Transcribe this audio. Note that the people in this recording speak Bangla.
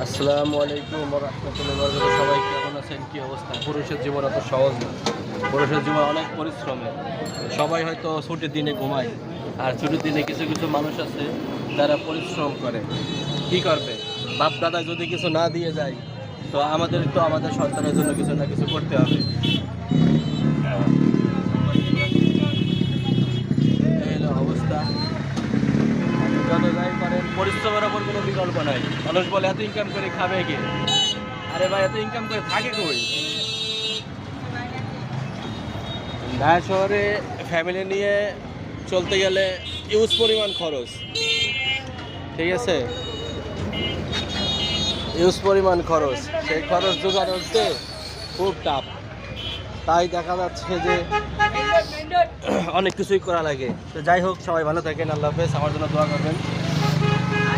আসসালামু আলাইকুম ওয়া রাহমাতুল্লাহি ওয়া বারাকাতুহু। সবাই কেমন আছেন? কি অবস্থা? পুরুষের জীবন এত সহজ না। পুরুষের জীবন অনেক পরিশ্রমের। সবাই হয়তো ছুটির দিনে ঘুমায়, আর ছুটির দিনে কিছু কিছু মানুষ আছে যারা পরিশ্রম করে। কি করবে? বাপ দাদা যদি কিছু না দিয়ে যায়, তো আমাদের তো আমাদের সন্তানের জন্য কিছু না কিছু করতে হবে। এই হলো অবস্থা। যত যাই করেন, পরিশ্রমের ওপর কোনো বিকল্প নাই। মানুষ বলে এত ইনকাম করে খাবে কে? আরে ভাই, এত ইনকাম করে থাকে কই? ঢাকা শহরে ফ্যামিলি নিয়ে চলতে গেলে ইউজ পরিমাণ খরচ, ঠিক আছে? ইউজ পরিমাণ খরচ, সেই খরচ জোগাড় হচ্ছে খুব টাফ। তাই দেখা যাচ্ছে যে অনেক কিছুই করা লাগে। তো যাই হোক, সবাই ভালো থাকেন। আল্লাহ হাফেজ। আমার জন্য দোয়া করবেন।